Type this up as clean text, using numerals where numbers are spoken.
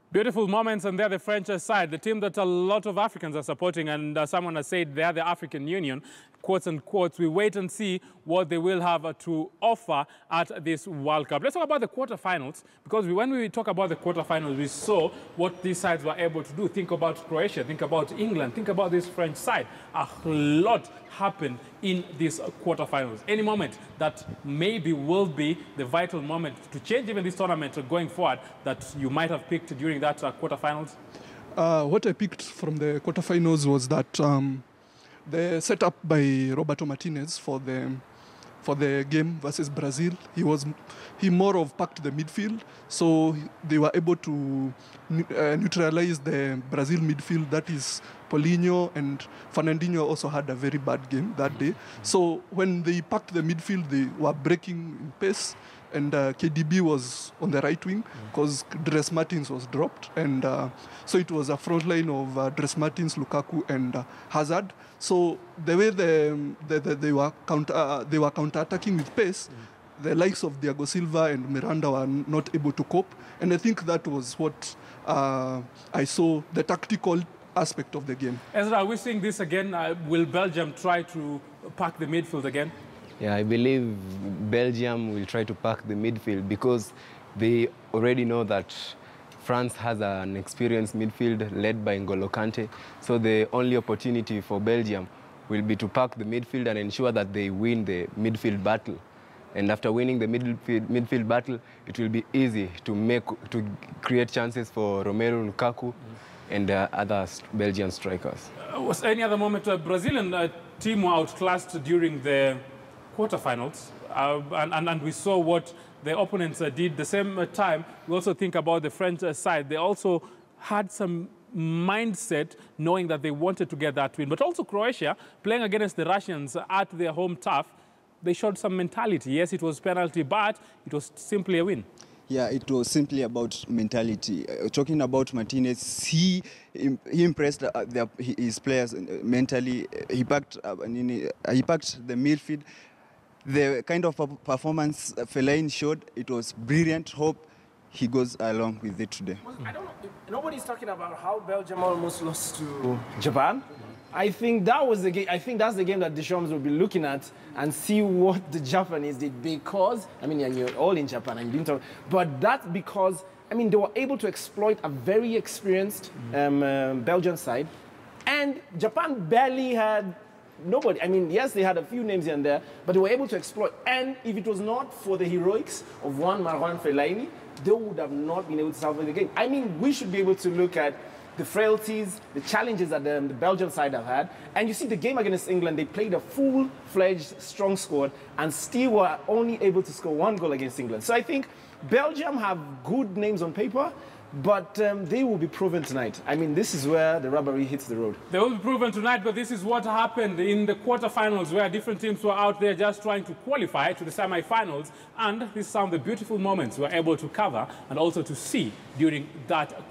Beautiful moments, and they're the French side, the team that a lot of Africans are supporting, and someone has said they're the African Union, quotes and quotes. We wait and see what they will have to offer at this World Cup. Let's talk about the quarterfinals, because when we talk about the quarterfinals, we saw what these sides were able to do. Think about Croatia, think about England, think about this French side. A lot happened in these quarterfinals. Any moment that maybe will be the vital moment to change even this tournament going forward that you might have picked during that quarterfinals? What I picked from the quarterfinals was that the setup by Roberto Martinez for the game versus Brazil, he more of packed the midfield, so they were able to neutralize the Brazil midfield. That is Paulinho, and Fernandinho also had a very bad game that day. So when they packed the midfield, they were breaking in pace, and KDB was on the right wing because Dres Martins was dropped, and so it was a front line of Dres Martins, Lukaku, and Hazard. So the way they were counter-attacking with pace, the likes of Thiago Silva and Miranda were not able to cope, and I think that was what I saw, the tactical aspect of the game. Ezra, are we seeing this again? Will Belgium try to pack the midfield again? Yeah, I believe Belgium will try to pack the midfield because they already know that France has an experienced midfield led by N'Golo Kante. So the only opportunity for Belgium will be to pack the midfield and ensure that they win the midfield battle. And after winning the midfield battle, it will be easy to create chances for Romelu Lukaku and other Belgian strikers. Was any other moment Brazilian team were outclassed during the quarterfinals, and we saw what the opponents did. The same time, we also think about the French side. They also had some mindset knowing that they wanted to get that win. But also Croatia, playing against the Russians at their home turf, they showed some mentality. Yes, it was penalty, but it was simply a win. Yeah, it was simply about mentality. Talking about Martinez, he impressed his players mentally. He packed the midfield. The kind of performance Fellaini showed, it was brilliant. Hope he goes along with it today. I don't know. Nobody's talking about how Belgium almost lost to Japan. I think that was the game. I think that's the game that Deschamps will be looking at and see what the Japanese did, because I mean, you're all in Japan and you didn't talk, but that's because I mean they were able to exploit a very experienced Belgian side, and Japan barely had nobody. I mean, yes, they had a few names here and there, but they were able to exploit. And if it was not for the heroics of one Marouane Fellaini, they would have not been able to salvage the game. I mean, we should be able to look at the frailties, the challenges that the Belgian side have had. And you see the game against England, they played a full-fledged, strong squad and still were only able to score one goal against England. So I think Belgium have good names on paper, but they will be proven tonight. I mean, this is where the rubbery hits the road. They will be proven tonight, but this is what happened in the quarterfinals, where different teams were out there just trying to qualify to the semi-finals. And this is some of the beautiful moments we were able to cover and also to see during that